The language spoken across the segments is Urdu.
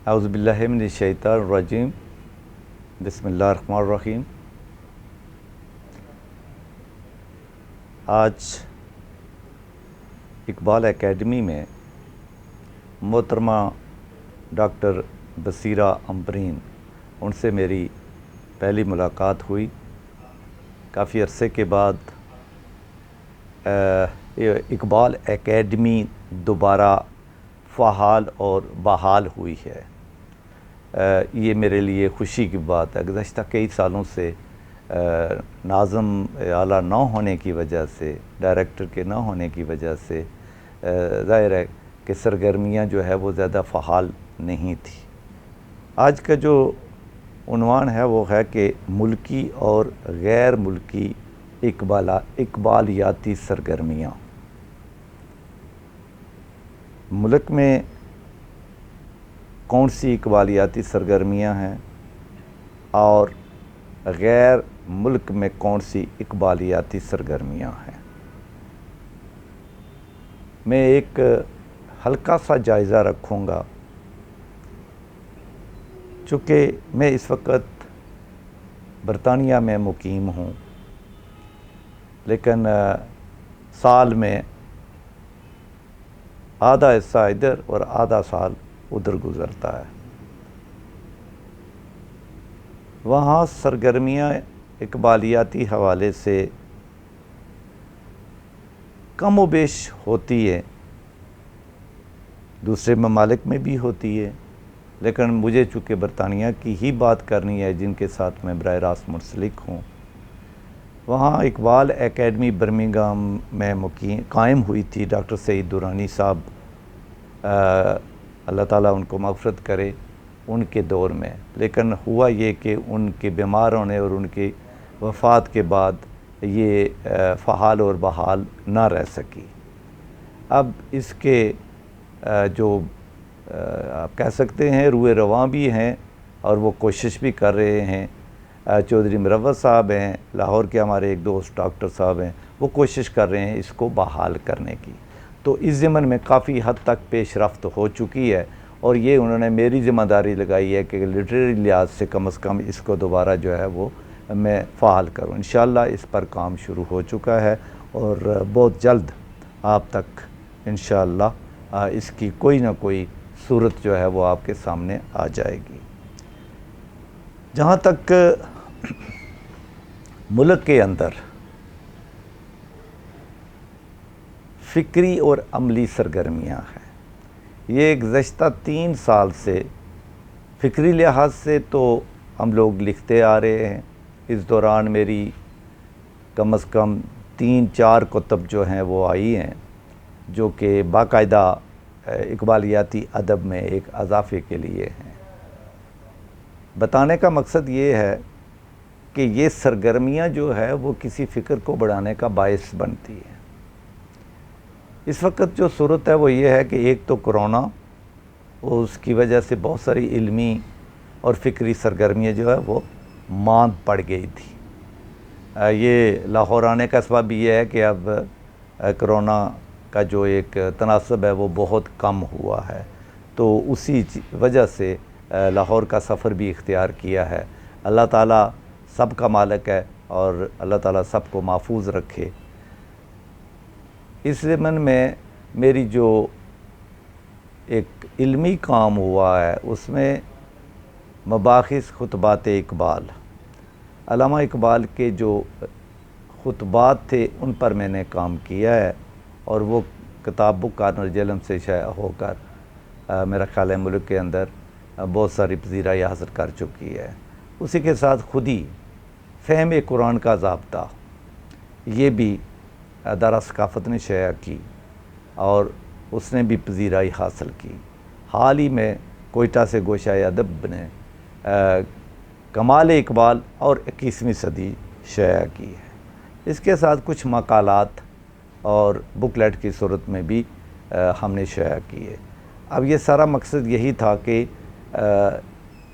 اعوذ باللہ من الشیطان الرجیم بسم اللہ الرحمن الرحیم۔ آج اقبال اکیڈمی میں محترمہ ڈاکٹر بصیرہ امبرین ان سے میری پہلی ملاقات ہوئی۔ کافی عرصے کے بعد اقبال اکیڈمی دوبارہ فعال اور بحال ہوئی ہے۔ یہ میرے لیے خوشی کی بات ہے۔ گزشتہ کئی سالوں سے ناظم اعلیٰ نہ ہونے کی وجہ سے، ڈائریکٹر کے نہ ہونے کی وجہ سے ظاہر ہے کہ سرگرمیاں جو ہے وہ زیادہ فعال نہیں تھی۔ آج کا جو عنوان ہے وہ ہے کہ ملکی اور غیر ملکی اقبالیاتی سرگرمیاں۔ ملک میں کون سی اقبالیاتی سرگرمیاں ہیں اور غیر ملک میں کون سی اقبالیاتی سرگرمیاں ہیں؟ میں ایک ہلکا سا جائزہ رکھوں گا، چونکہ میں اس وقت برطانیہ میں مقیم ہوں، لیکن سال میں آدھا حصہ ادھر اور آدھا سال ادھر گزرتا ہے۔ وہاں سرگرمیاں اقبالیاتی حوالے سے کم و بیش ہوتی ہے، دوسرے ممالک میں بھی ہوتی ہے، لیکن مجھے چونکہ برطانیہ کی ہی بات کرنی ہے جن کے ساتھ میں براہ راست منسلک ہوں۔ وہاں اقبال اکیڈمی برمنگھم میں قائم ہوئی تھی ڈاکٹر سعید درانی صاحب، اللہ تعالیٰ ان کو مغفرت کرے، ان کے دور میں۔ لیکن ہوا یہ کہ ان کے بیمار ہونے اور ان کی وفات کے بعد یہ فعال اور بحال نہ رہ سکی۔ اب اس کے جو آپ کہہ سکتے ہیں روئے رواں بھی ہیں اور وہ کوشش بھی کر رہے ہیں۔ چودھری مروت صاحب ہیں، لاہور کے ہمارے ایک دوست ڈاکٹر صاحب ہیں، وہ کوشش کر رہے ہیں اس کو بحال کرنے کی۔ تو اس ضمن میں کافی حد تک پیش رفت ہو چکی ہے، اور یہ انہوں نے میری ذمہ داری لگائی ہے کہ لٹریری لحاظ سے کم از کم اس کو دوبارہ جو ہے وہ میں فعال کروں۔ انشاءاللہ اس پر کام شروع ہو چکا ہے اور بہت جلد آپ تک انشاءاللہ اس کی کوئی نہ کوئی صورت جو ہے وہ آپ کے سامنے آ جائے گی۔ جہاں تک ملک کے اندر فکری اور عملی سرگرمیاں ہیں، یہ گزشتہ 3 سال سے فکری لحاظ سے تو ہم لوگ لکھتے آ رہے ہیں۔ اس دوران میری کم از کم 3-4 کتب جو ہیں وہ آئی ہیں، جو کہ باقاعدہ اقبالیاتی ادب میں ایک اضافے کے لیے ہیں۔ بتانے کا مقصد یہ ہے کہ یہ سرگرمیاں جو ہے وہ کسی فکر کو بڑھانے کا باعث بنتی ہیں۔ اس وقت جو صورت ہے وہ یہ ہے کہ ایک تو کرونا، اور اس کی وجہ سے بہت ساری علمی اور فکری سرگرمیاں جو ہے وہ ماند پڑ گئی تھی۔ یہ لاہور آنے کا سبب یہ ہے کہ اب کرونا کا جو ایک تناسب ہے وہ بہت کم ہوا ہے، تو اسی وجہ سے لاہور کا سفر بھی اختیار کیا ہے۔ اللہ تعالیٰ سب کا مالک ہے اور اللہ تعالیٰ سب کو محفوظ رکھے۔ اس ضمن میں میری جو ایک علمی کام ہوا ہے اس میں مباحث خطبات اقبال، علامہ اقبال کے جو خطبات تھے ان پر میں نے کام کیا ہے، اور وہ کتاب بک کارنر جیلم سے شائع ہو کر میرا خیال ہے ملک کے اندر بہت ساری پذیرائی حاصل کر چکی ہے۔ اسی کے ساتھ خودی فہم قرآن کا ضابطہ، یہ بھی ادارہ ثقافت نے شائع کی اور اس نے بھی پذیرائی حاصل کی۔ حال ہی میں کوئٹہ سے گوشۂ ادب نے کمال اقبال اور 21ویں صدی شائع کی ہے۔ اس کے ساتھ کچھ مقالات اور بکلیٹ کی صورت میں بھی ہم نے شائع کی ہے۔ اب یہ سارا مقصد یہی تھا کہ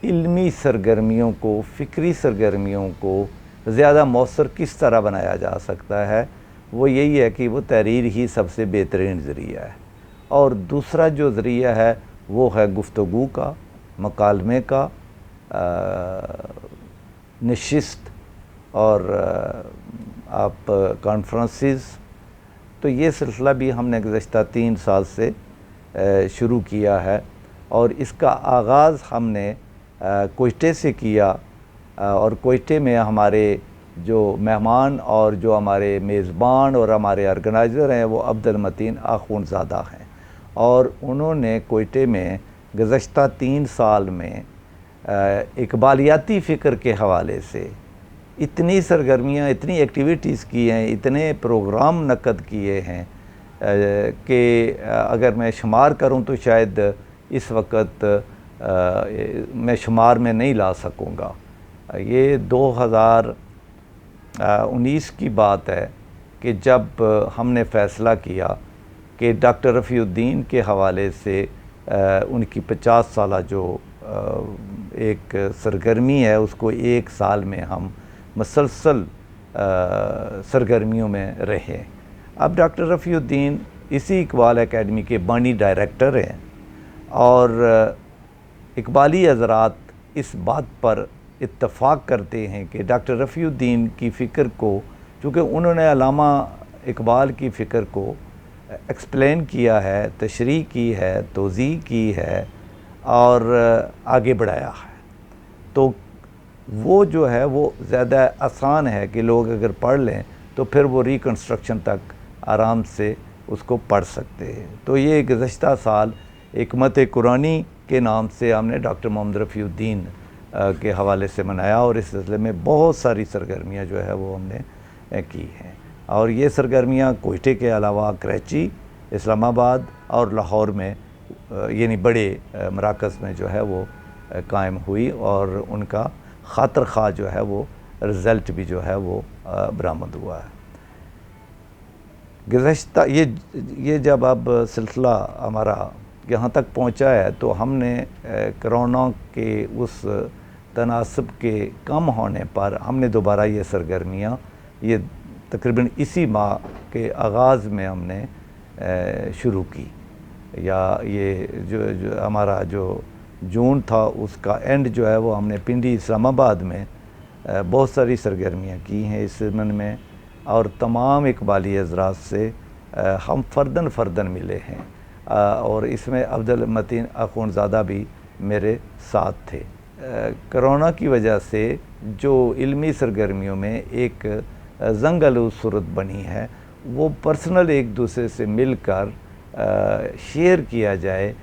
علمی سرگرمیوں کو، فکری سرگرمیوں کو زیادہ مؤثر کس طرح بنایا جا سکتا ہے، وہ یہی ہے کہ وہ تحریر ہی سب سے بہترین ذریعہ ہے، اور دوسرا جو ذریعہ ہے وہ ہے گفتگو کا، مکالمے کا نشست اور آپ کانفرنسز، تو یہ سلسلہ بھی ہم نے گزشتہ 3 سال سے شروع کیا ہے، اور اس کا آغاز ہم نے کوئٹے سے کیا، اور کوئٹے میں ہمارے جو مہمان اور جو ہمارے میزبان اور ہمارے آرگنائزر ہیں وہ عبدالمتین آخونزادہ ہیں، اور انہوں نے کوئٹے میں گزشتہ 3 سال میں اقبالیاتی فکر کے حوالے سے اتنی سرگرمیاں، اتنی ایکٹیویٹیز کی ہیں، اتنے پروگرام منعقد کیے ہیں کہ اگر میں شمار کروں تو شاید اس وقت میں شمار میں نہیں لا سکوں گا۔ یہ 2019 کی بات ہے کہ جب ہم نے فیصلہ کیا کہ ڈاکٹر رفیع الدین کے حوالے سے ان کی 50 سالہ جو ایک سرگرمی ہے اس کو 1 سال میں ہم مسلسل سرگرمیوں میں رہے۔ اب ڈاکٹر رفیع الدین اسی اقبال اکیڈمی کے بانی ڈائریکٹر ہیں، اور اقبالی حضرات اس بات پر اتفاق کرتے ہیں کہ ڈاکٹر رفیع الدین کی فکر کو، چونکہ انہوں نے علامہ اقبال کی فکر کو ایکسپلین کیا ہے، تشریح کی ہے، توضیح کی ہے اور آگے بڑھایا ہے، تو وہ جو ہے وہ زیادہ آسان ہے کہ لوگ اگر پڑھ لیں تو پھر وہ ریکنسٹرکشن تک آرام سے اس کو پڑھ سکتے ہیں۔ تو یہ گزشتہ سال حکمت قرآنی کے نام سے ہم نے ڈاکٹر محمد رفیع الدین کے حوالے سے منایا، اور اس سلسلے میں بہت ساری سرگرمیاں جو ہے وہ ہم نے کی ہیں، اور یہ سرگرمیاں کوئٹے کے علاوہ کراچی، اسلام آباد اور لاہور میں یعنی بڑے مراکز میں جو ہے وہ قائم ہوئی، اور ان کا خاطر خواہ جو ہے وہ رزلٹ بھی جو ہے وہ برآمد ہوا ہے۔ گزشتہ یہ جب اب سلسلہ ہمارا یہاں تک پہنچا ہے تو ہم نے کرونا کے اس تناسب کے کم ہونے پر ہم نے دوبارہ یہ سرگرمیاں یہ تقریباً اسی ماہ کے آغاز میں ہم نے شروع کی، یا یہ جو ہمارا جو جون تھا اس کا اینڈ جو ہے وہ ہم نے پنڈی اسلام آباد میں بہت ساری سرگرمیاں کی ہیں اس ضمن میں، اور تمام اقبالی حضرات سے ہم فرداً ملے ہیں، اور اس میں عبدالمتین آخونزادہ بھی میرے ساتھ تھے۔ کرونا کی وجہ سے جو علمی سرگرمیوں میں ایک زنگ آلود صورت بنی ہے، وہ پرسنل ایک دوسرے سے مل کر شیئر کیا جائے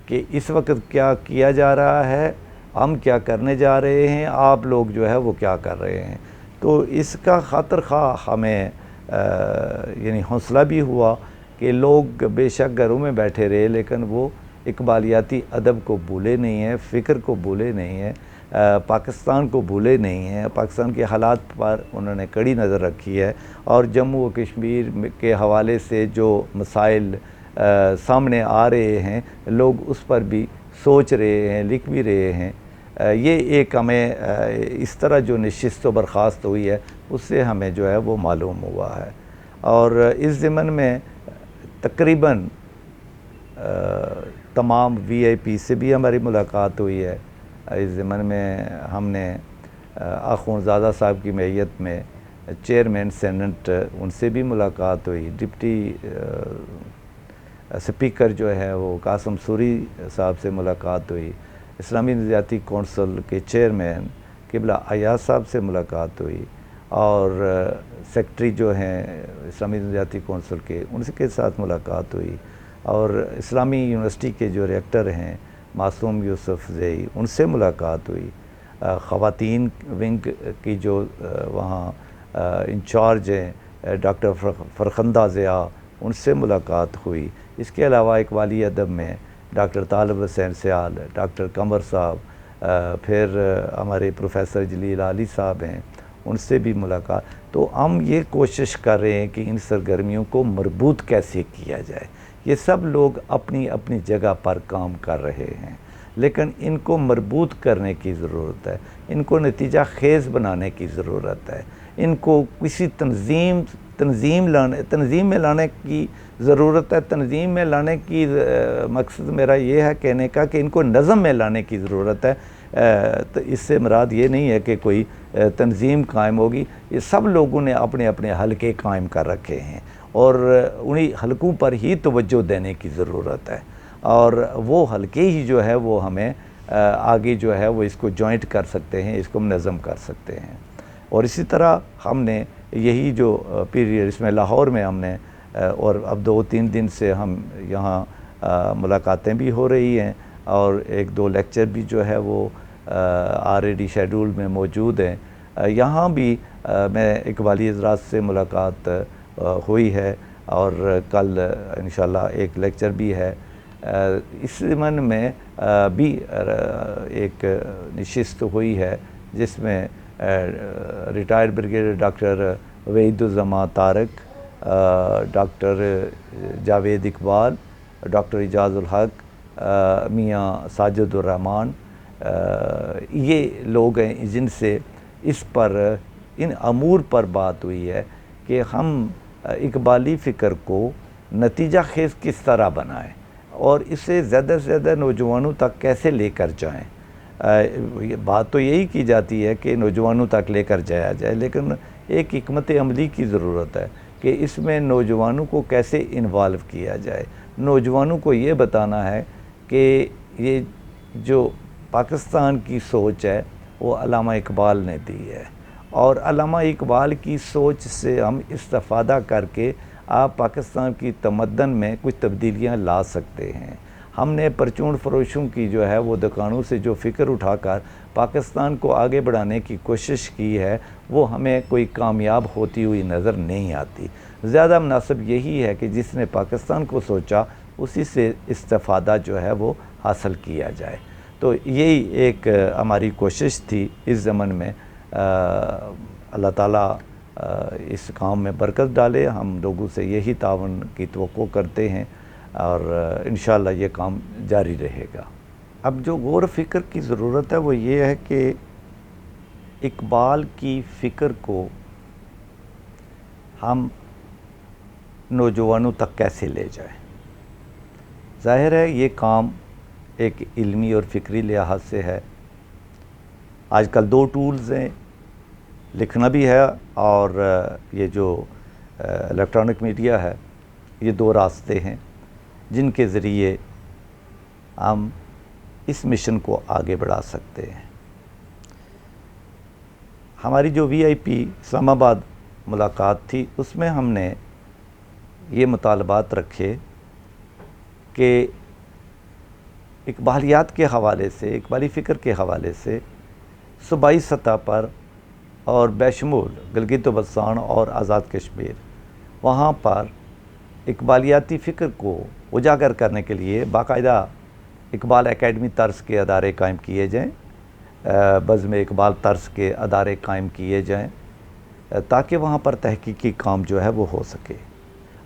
کہ اس وقت کیا کیا جا رہا ہے، ہم کیا کرنے جا رہے ہیں، آپ لوگ جو ہے وہ کیا کر رہے ہیں۔ تو اس کا خاطر خواہ ہمیں یعنی حوصلہ بھی ہوا کہ لوگ بے شک گھروں میں بیٹھے رہے لیکن وہ اقبالیاتی ادب کو بھولے نہیں ہیں، فکر کو بھولے نہیں ہیں، پاکستان کو بھولے نہیں ہیں، پاکستان کے حالات پر انہوں نے کڑی نظر رکھی ہے، اور جموں و کشمیر کے حوالے سے جو مسائل سامنے آ رہے ہیں لوگ اس پر بھی سوچ رہے ہیں، لکھ بھی رہے ہیں۔ یہ ایک ہمیں اس طرح جو نشست و برخاست ہوئی ہے اس سے ہمیں جو ہے وہ معلوم ہوا ہے، اور اس ضمن میں تقریباً تمام وی آئی پی سے بھی ہماری ملاقات ہوئی ہے۔ اس ضمن میں ہم نے آخونزادہ صاحب کی معیت میں چیئرمین سینٹ ان سے بھی ملاقات ہوئی، ڈپٹی سپیکر جو ہے وہ قاسم سوری صاحب سے ملاقات ہوئی، اسلامی نظریاتی کونسل کے چیئرمین قبلہ ایاز صاحب سے ملاقات ہوئی، اور سیکٹری جو ہیں اسلامی نظریاتی کونسل کے ان کے ساتھ ملاقات ہوئی، اور اسلامی یونیورسٹی کے جو ریکٹر ہیں معصوم یوسف زئی ان سے ملاقات ہوئی، خواتین ونگ کی جو وہاں انچارج ہیں ڈاکٹر فرخندہ ضیاء ان سے ملاقات ہوئی۔ اس کے علاوہ اقبالی ادب میں ڈاکٹر طالب حسین سیال، ڈاکٹر قمر صاحب، پھر ہمارے پروفیسر جلیل علی صاحب ہیں ان سے بھی ملاقات۔ تو ہم یہ کوشش کر رہے ہیں کہ ان سرگرمیوں کو مربوط کیسے کیا جائے۔ یہ سب لوگ اپنی اپنی جگہ پر کام کر رہے ہیں، لیکن ان کو مربوط کرنے کی ضرورت ہے، ان کو نتیجہ خیز بنانے کی ضرورت ہے، ان کو کسی تنظیم میں لانے کی ضرورت ہے. تنظیم میں لانے کی مقصد میرا یہ ہے کہنے کا کہ ان کو نظم میں لانے کی ضرورت ہے. تو اس سے مراد یہ نہیں ہے کہ کوئی تنظیم قائم ہوگی. یہ سب لوگوں نے اپنے اپنے حلقے قائم کر رکھے ہیں اور انہی حلقوں پر ہی توجہ دینے کی ضرورت ہے, اور وہ حلقے ہی جو ہے وہ ہمیں آگے جو ہے وہ اس کو جوائنٹ کر سکتے ہیں, اس کو منظم کر سکتے ہیں. اور اسی طرح ہم نے یہی جو پیریڈ اس میں لاہور میں ہم نے اور اب 2-3 دن سے ہم یہاں ملاقاتیں بھی ہو رہی ہیں اور 1-2 لیکچر بھی جو ہے وہ آلریڈی شیڈول میں موجود ہیں. یہاں بھی میں اقبالی حضرات سے ملاقات ہوئی ہے اور کل انشاءاللہ ایک لیکچر بھی ہے. اس ضمن میں بھی ایک نشست ہوئی ہے جس میں ریٹائرڈ بریگیڈیئر ڈاکٹر وحید الزماں طارق, ڈاکٹر جاوید اقبال, ڈاکٹر اعجاز الحق, میاں ساجد الرحمان, یہ لوگ ہیں جن سے اس پر ان امور پر بات ہوئی ہے کہ ہم اقبالی فکر کو نتیجہ خیز کس طرح بنائیں اور اسے زیادہ سے زیادہ نوجوانوں تک کیسے لے کر جائیں. بات تو یہی کی جاتی ہے کہ نوجوانوں تک لے کر جایا جائے, لیکن ایک حکمت عملی کی ضرورت ہے کہ اس میں نوجوانوں کو کیسے انوالو کیا جائے. نوجوانوں کو یہ بتانا ہے کہ یہ جو پاکستان کی سوچ ہے وہ علامہ اقبال نے دی ہے, اور علامہ اقبال کی سوچ سے ہم استفادہ کر کے آپ پاکستان کی تمدن میں کچھ تبدیلیاں لا سکتے ہیں. ہم نے پرچون فروشوں کی جو ہے وہ دکانوں سے جو فکر اٹھا کر پاکستان کو آگے بڑھانے کی کوشش کی ہے وہ ہمیں کوئی کامیاب ہوتی ہوئی نظر نہیں آتی. زیادہ مناسب یہی ہے کہ جس نے پاکستان کو سوچا اسی سے استفادہ جو ہے وہ حاصل کیا جائے. تو یہی ایک ہماری کوشش تھی اس زمن میں. اللہ تعالیٰ اس کام میں برکت ڈالے. ہم لوگوں سے یہی تعاون کی توقع کرتے ہیں اور انشاءاللہ یہ کام جاری رہے گا. اب جو غور و فکر کی ضرورت ہے وہ یہ ہے کہ اقبال کی فکر کو ہم نوجوانوں تک کیسے لے جائیں. ظاہر ہے یہ کام ایک علمی اور فکری لحاظ سے ہے. آج کل 2 ٹولز ہیں, لکھنا بھی ہے اور یہ جو الیکٹرانک میڈیا ہے, یہ 2 راستے ہیں جن کے ذریعے ہم اس مشن کو آگے بڑھا سکتے ہیں. ہماری جو VIP اسلام آباد ملاقات تھی اس میں ہم نے یہ مطالبات رکھے کہ اقبالیات کے حوالے سے, اقبالی فکر کے حوالے سے صوبائی سطح پر اور بیشمول گلگت و بلتستان اور آزاد کشمیر وہاں پر اقبالیاتی فکر کو اجاگر کرنے کے لیے باقاعدہ اقبال اکیڈمی طرز کے ادارے قائم کیے جائیں, بزم اقبال طرز کے ادارے قائم کیے جائیں تاکہ وہاں پر تحقیقی کام جو ہے وہ ہو سکے.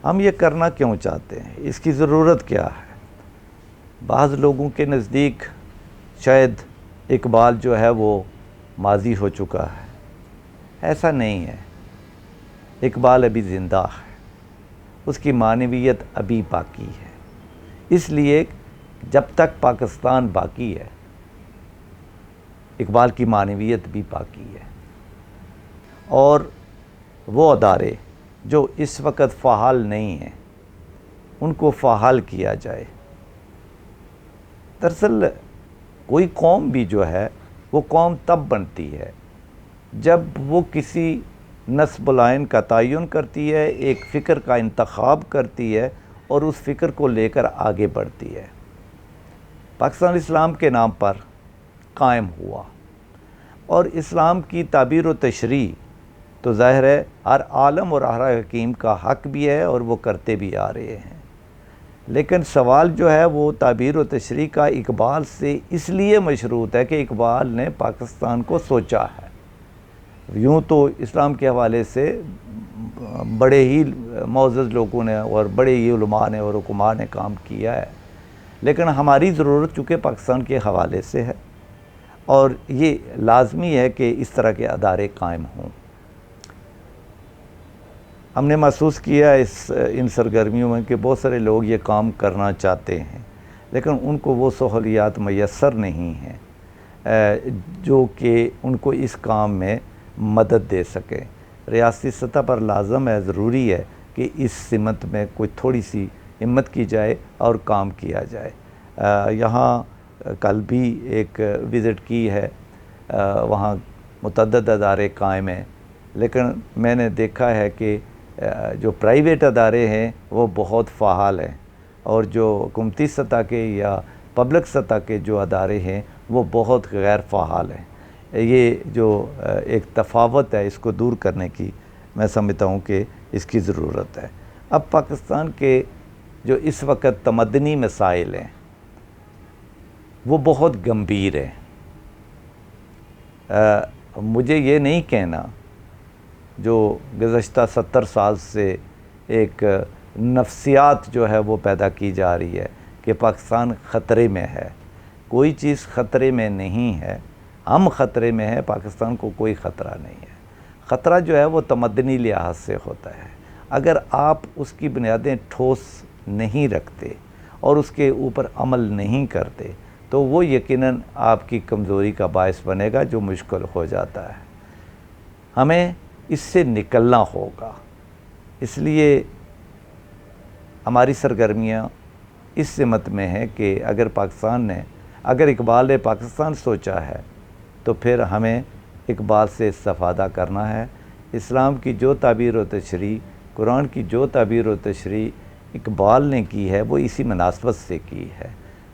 ہم یہ کرنا کیوں چاہتے ہیں, اس کی ضرورت کیا ہے؟ بعض لوگوں کے نزدیک شاید اقبال جو ہے وہ ماضی ہو چکا ہے. ایسا نہیں ہے. اقبال ابھی زندہ ہے, اس کی معنویت ابھی باقی ہے. اس لیے جب تک پاکستان باقی ہے اقبال کی معنویت بھی باقی ہے. اور وہ ادارے جو اس وقت فعال نہیں ہیں ان کو فعال کیا جائے. دراصل کوئی قوم بھی جو ہے وہ قوم تب بنتی ہے جب وہ کسی نسب العین کا تعین کرتی ہے, ایک فکر کا انتخاب کرتی ہے اور اس فکر کو لے کر آگے بڑھتی ہے. پاکستان اسلام کے نام پر قائم ہوا اور اسلام کی تعبیر و تشریح تو ظاہر ہے ہر عالم اور ہر حکیم کا حق بھی ہے اور وہ کرتے بھی آ رہے ہیں. لیکن سوال جو ہے وہ تعبیر و تشریح کا اقبال سے اس لیے مشروط ہے کہ اقبال نے پاکستان کو سوچا ہے. یوں تو اسلام کے حوالے سے بڑے ہی معزز لوگوں نے اور بڑے ہی علماء نے اور حکماء نے کام کیا ہے, لیکن ہماری ضرورت چونکہ پاکستان کے حوالے سے ہے اور یہ لازمی ہے کہ اس طرح کے ادارے قائم ہوں. ہم نے محسوس کیا ان سرگرمیوں میں کہ بہت سارے لوگ یہ کام کرنا چاہتے ہیں لیکن ان کو وہ سہولیات میسر نہیں ہیں جو کہ ان کو اس کام میں مدد دے سکے۔ ریاستی سطح پر لازم ہے، ضروری ہے کہ اس سمت میں کوئی تھوڑی سی ہمت کی جائے اور کام کیا جائے۔ یہاں کل بھی ایک وزٹ کی ہے، وہاں متعدد ادارے قائم ہیں، لیکن میں نے دیکھا ہے کہ جو پرائیویٹ ادارے ہیں وہ بہت فعال ہیں، اور جو حکومتی سطح کے یا پبلک سطح کے جو ادارے ہیں وہ بہت غیر فعال ہیں۔ یہ جو ایک تفاوت ہے اس کو دور کرنے کی میں سمجھتا ہوں کہ اس کی ضرورت ہے۔ اب پاکستان کے جو اس وقت تمدنی مسائل ہیں وہ بہت گمبھیر ہیں۔ مجھے یہ نہیں کہنا جو گزشتہ 70 سال سے ایک نفسیات جو ہے وہ پیدا کی جا رہی ہے کہ پاکستان خطرے میں ہے۔ کوئی چیز خطرے میں نہیں ہے، ہم خطرے میں ہیں، پاکستان کو کوئی خطرہ نہیں ہے۔ خطرہ جو ہے وہ تمدنی لحاظ سے ہوتا ہے۔ اگر آپ اس کی بنیادیں ٹھوس نہیں رکھتے اور اس کے اوپر عمل نہیں کرتے تو وہ یقیناً آپ کی کمزوری کا باعث بنے گا، جو مشکل ہو جاتا ہے۔ ہمیں اس سے نکلنا ہوگا، اس لیے ہماری سرگرمیاں اس سمت میں ہیں کہ اگر اقبال نے پاکستان سوچا ہے تو پھر ہمیں اقبال سے استفادہ کرنا ہے۔ اسلام کی جو تعبیر و تشریح، قرآن کی جو تعبیر و تشریح اقبال نے کی ہے وہ اسی مناسبت سے کی ہے،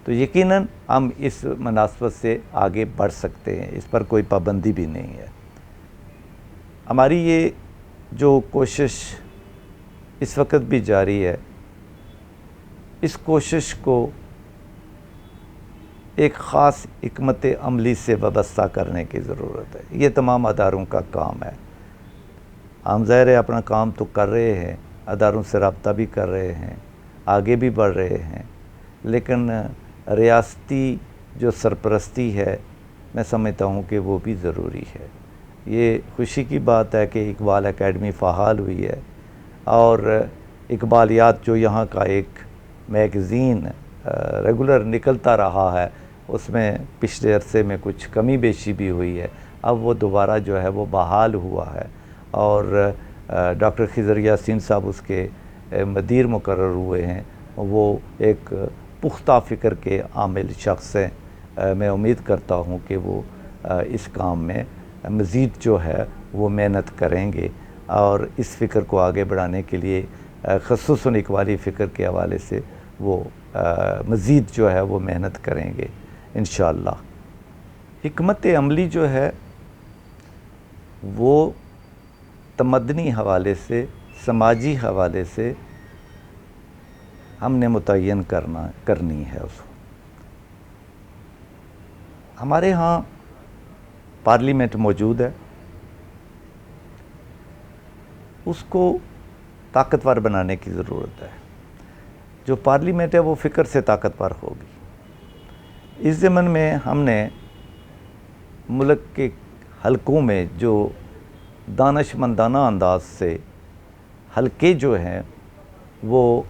تو یقیناً ہم اس مناسبت سے آگے بڑھ سکتے ہیں، اس پر کوئی پابندی بھی نہیں ہے۔ ہماری یہ جو کوشش اس وقت بھی جاری ہے، اس کوشش کو ایک خاص حکمت عملی سے وابستہ کرنے کی ضرورت ہے۔ یہ تمام اداروں کا کام ہے۔ ہم ظاہر ہے اپنا کام تو کر رہے ہیں، اداروں سے رابطہ بھی کر رہے ہیں، آگے بھی بڑھ رہے ہیں، لیکن ریاستی جو سرپرستی ہے میں سمجھتا ہوں کہ وہ بھی ضروری ہے۔ یہ خوشی کی بات ہے کہ اقبال اکیڈمی فعال ہوئی ہے، اور اقبالیات جو یہاں کا ایک میگزین ریگولر نکلتا رہا ہے، اس میں پچھلے عرصے میں کچھ کمی بیشی بھی ہوئی ہے، اب وہ دوبارہ جو ہے وہ بحال ہوا ہے، اور ڈاکٹر خضر یاسین صاحب اس کے مدیر مقرر ہوئے ہیں۔ وہ ایک پختہ فکر کے عامل شخص ہیں۔ میں امید کرتا ہوں کہ وہ اس کام میں مزید جو ہے وہ محنت کریں گے، اور اس فکر کو آگے بڑھانے کے لیے خصوصاً اقبالی فکر کے حوالے سے وہ مزید جو ہے وہ محنت کریں گے انشاءاللہ۔ حکمت عملی جو ہے وہ تمدنی حوالے سے، سماجی حوالے سے ہم نے متعین کرنی ہے اس کو۔ ہمارے ہاں پارلیمنٹ موجود ہے، اس کو طاقتور بنانے کی ضرورت ہے۔ جو پارلیمنٹ ہے وہ فکر سے طاقتور ہوگی۔ اس ضمن میں ہم نے ملک کے حلقوں میں جو دانشمندانہ انداز سے حلقے جو ہیں وہ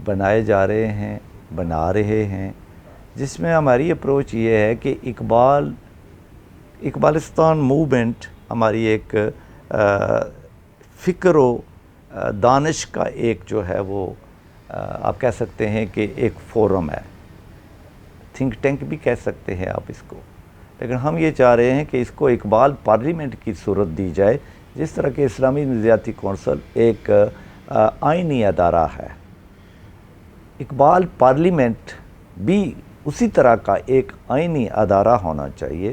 بنائے جا رہے ہیں، بنا رہے ہیں، جس میں ہماری اپروچ یہ ہے کہ اقبالستان موومنٹ ہماری ایک فکر و دانش کا ایک جو ہے وہ آپ کہہ سکتے ہیں کہ ایک فورم ہے، تھنک ٹینک بھی کہہ سکتے ہیں آپ اس کو، لیکن ہم یہ چاہ رہے ہیں کہ اس کو اقبال پارلیمنٹ کی صورت دی جائے، جس طرح کہ اسلامی نظریاتی کونسل ایک آئینی ادارہ ہے۔ اقبال پارلیمنٹ بھی اسی طرح کا ایک آئینی ادارہ ہونا چاہیے،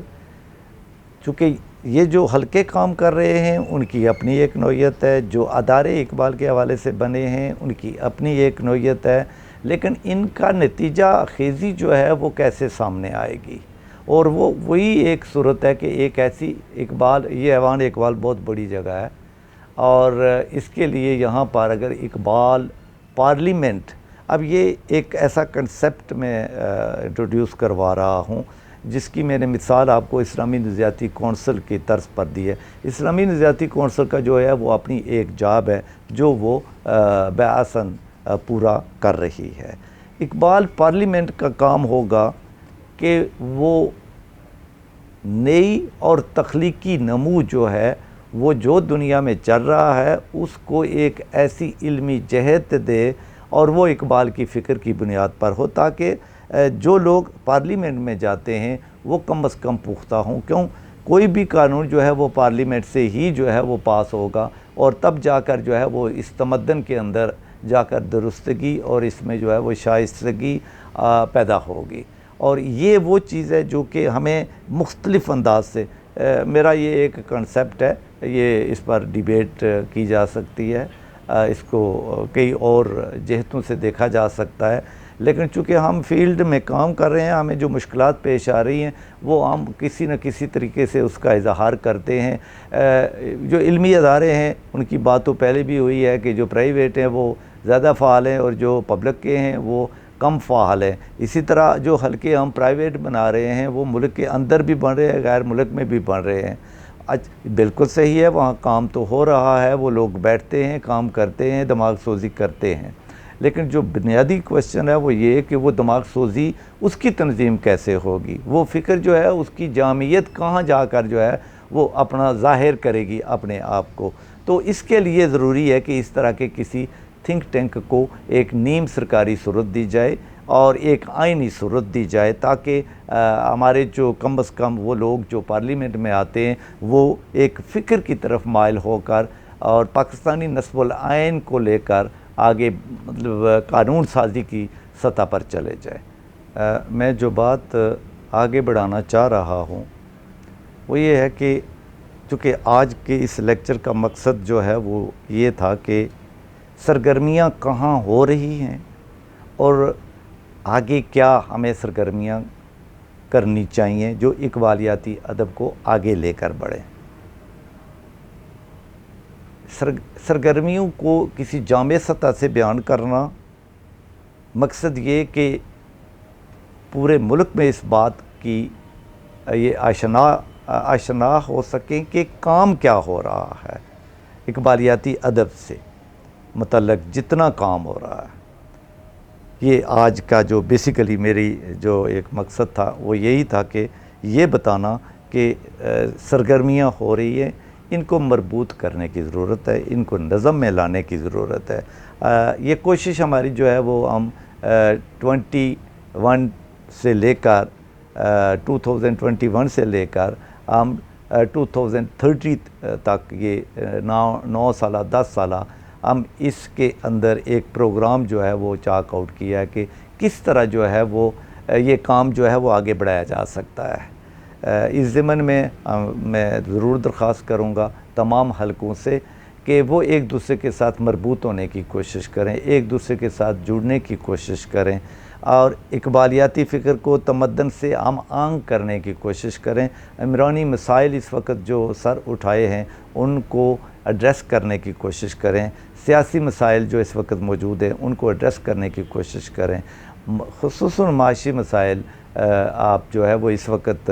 چونکہ یہ جو حلقے کام کر رہے ہیں ان کی اپنی ایک نوعیت ہے، جو ادارے اقبال کے حوالے سے بنے ہیں ان کی اپنی ایک نوعیت ہے، لیکن ان کا نتیجہ خیزی جو ہے وہ کیسے سامنے آئے گی، اور وہی ایک صورت ہے کہ ایک ایسی یہ ایوان اقبال بہت بڑی جگہ ہے، اور اس کے لیے یہاں پر اگر اقبال پارلیمنٹ، اب یہ ایک ایسا کنسیپٹ میں انٹروڈیوس کروا رہا ہوں جس کی میں نے مثال آپ کو اسلامی نظریاتی کونسل کی طرز پر دی ہے۔ اسلامی نظریاتی کونسل کا جو ہے وہ اپنی ایک جاب ہے جو وہ بآسن پورا کر رہی ہے۔ اقبال پارلیمنٹ کا کام ہوگا کہ وہ نئی اور تخلیقی نمو جو ہے وہ جو دنیا میں چل رہا ہے اس کو ایک ایسی علمی جہت دے اور وہ اقبال کی فکر کی بنیاد پر ہو، تاکہ جو لوگ پارلیمنٹ میں جاتے ہیں وہ کم از کم پختہ ہوں۔ کیوں؟ کوئی بھی قانون جو ہے وہ پارلیمنٹ سے ہی جو ہے وہ پاس ہوگا، اور تب جا کر جو ہے وہ اس تمدن کے اندر جا کر درستگی اور اس میں جو ہے وہ شائستگی پیدا ہوگی۔ اور یہ وہ چیز ہے جو کہ ہمیں مختلف انداز سے، میرا یہ ایک کنسیپٹ ہے، یہ اس پر ڈیبیٹ کی جا سکتی ہے، اس کو کئی اور جہتوں سے دیکھا جا سکتا ہے، لیکن چونکہ ہم فیلڈ میں کام کر رہے ہیں، ہمیں جو مشکلات پیش آ رہی ہیں وہ ہم کسی نہ کسی طریقے سے اس کا اظہار کرتے ہیں۔ جو علمی ادارے ہیں ان کی بات تو پہلے بھی ہوئی ہے کہ جو پرائیویٹ ہیں وہ زیادہ فعال ہیں اور جو پبلک کے ہیں وہ کم فعال ہیں۔ اسی طرح جو حلقے ہم پرائیویٹ بنا رہے ہیں وہ ملک کے اندر بھی بن رہے ہیں، غیر ملک میں بھی بن رہے ہیں۔ بالکل صحیح ہے، وہاں کام تو ہو رہا ہے، وہ لوگ بیٹھتے ہیں، کام کرتے ہیں، دماغ سوزی کرتے ہیں، لیکن جو بنیادی کوشچن ہے وہ یہ کہ وہ دماغ سوزی اس کی تنظیم کیسے ہوگی، وہ فکر جو ہے اس کی جامعیت کہاں جا کر جو ہے وہ اپنا ظاہر کرے گی اپنے آپ کو۔ تو اس کے لیے ضروری ہے کہ اس طرح کے کسی تھنک ٹینک کو ایک نیم سرکاری صورت دی جائے اور ایک آئینی صورت دی جائے، تاکہ ہمارے جو کم از کم وہ لوگ جو پارلیمنٹ میں آتے ہیں وہ ایک فکر کی طرف مائل ہو کر اور پاکستانی نصب العین کو لے کر آگے مطلب قانون سازی کی سطح پر چلے جائے۔ میں جو بات آگے بڑھانا چاہ رہا ہوں وہ یہ ہے کہ چونکہ آج کے اس لیکچر کا مقصد جو ہے وہ یہ تھا کہ سرگرمیاں کہاں ہو رہی ہیں اور آگے کیا ہمیں سرگرمیاں کرنی چاہیے جو اقبالیاتی ادب کو آگے لے کر بڑھیں۔ سرگرمیوں کو کسی جامع سطح سے بیان کرنا، مقصد یہ کہ پورے ملک میں اس بات کی یہ آشنا ہو سکیں کہ کام کیا ہو رہا ہے، اقبالیاتی ادب سے متعلق جتنا کام ہو رہا ہے۔ یہ آج کا جو بیسیکلی میری جو ایک مقصد تھا وہ یہی تھا کہ یہ بتانا کہ سرگرمیاں ہو رہی ہیں، ان کو مربوط کرنے کی ضرورت ہے، ان کو نظم میں لانے کی ضرورت ہے۔ یہ کوشش ہماری جو ہے وہ ہم 21 سے لے کر 2021 سے لے کر ہم 2030 تک، یہ 9 سالہ 10 سالہ ہم اس کے اندر ایک پروگرام جو ہے وہ چاک آؤٹ کیا ہے کہ کس طرح جو ہے وہ یہ کام جو ہے وہ آگے بڑھایا جا سکتا ہے۔ اس ضمن میں میں ضرور درخواست کروں گا تمام حلقوں سے کہ وہ ایک دوسرے کے ساتھ مربوط ہونے کی کوشش کریں، ایک دوسرے کے ساتھ جڑنے کی کوشش کریں اور اقبالیاتی فکر کو تمدن سے ہم آہنگ کرنے کی کوشش کریں۔ عمرانی مسائل اس وقت جو سر اٹھائے ہیں ان کو ایڈریس کرنے کی کوشش کریں، سیاسی مسائل جو اس وقت موجود ہیں ان کو ایڈریس کرنے کی کوشش کریں، خصوصاً معاشی مسائل۔ آپ جو ہے وہ اس وقت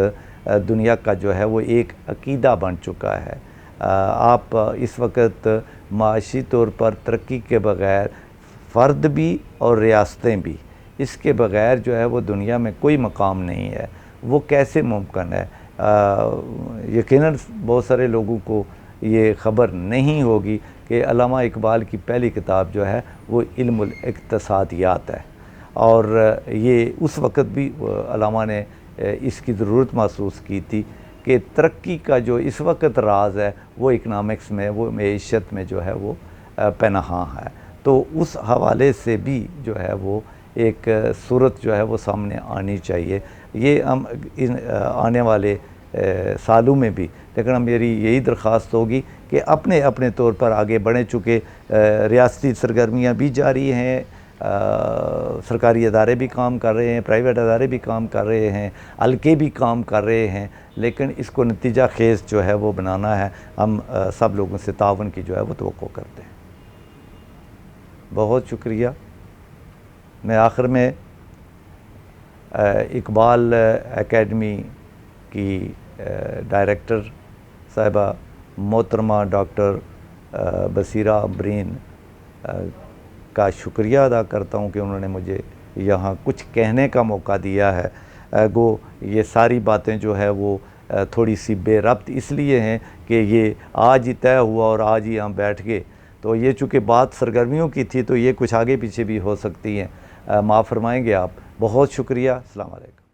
دنیا کا جو ہے وہ ایک عقیدہ بن چکا ہے۔ آپ اس وقت معاشی طور پر ترقی کے بغیر فرد بھی اور ریاستیں بھی، اس کے بغیر جو ہے وہ دنیا میں کوئی مقام نہیں ہے۔ وہ کیسے ممکن ہے؟ یقیناً بہت سارے لوگوں کو یہ خبر نہیں ہوگی کہ علامہ اقبال کی پہلی کتاب جو ہے وہ علم الاقتصادیات ہے، اور یہ اس وقت بھی علامہ نے اس کی ضرورت محسوس کی تھی کہ ترقی کا جو اس وقت راز ہے وہ اکنامکس میں، وہ معیشت میں جو ہے وہ پنہاں ہے۔ تو اس حوالے سے بھی جو ہے وہ ایک صورت جو ہے وہ سامنے آنی چاہیے۔ یہ ہم آنے والے سالوں میں بھی، لیکن میری یہی درخواست ہوگی کہ اپنے اپنے طور پر آگے بڑھیں، چونکہ ریاستی سرگرمیاں بھی جاری ہیں، سرکاری ادارے بھی کام کر رہے ہیں، پرائیویٹ ادارے بھی کام کر رہے ہیں، حلقے بھی کام کر رہے ہیں، لیکن اس کو نتیجہ خیز جو ہے وہ بنانا ہے۔ ہم سب لوگوں سے تعاون کی جو ہے وہ توقع کرتے ہیں۔ بہت شکریہ۔ میں آخر میں اقبال اکیڈمی کی ڈائریکٹر صاحبہ محترمہ ڈاکٹر بصیرہ برین کا شکریہ ادا کرتا ہوں کہ انہوں نے مجھے یہاں کچھ کہنے کا موقع دیا ہے۔ گو یہ ساری باتیں جو ہے وہ تھوڑی سی بے ربط اس لیے ہیں کہ یہ آج ہی طے ہوا اور آج ہی ہم بیٹھ گئے، تو یہ چونکہ بات سرگرمیوں کی تھی تو یہ کچھ آگے پیچھے بھی ہو سکتی ہیں، معاف فرمائیں گے آپ۔ بہت شکریہ، السلام علیکم۔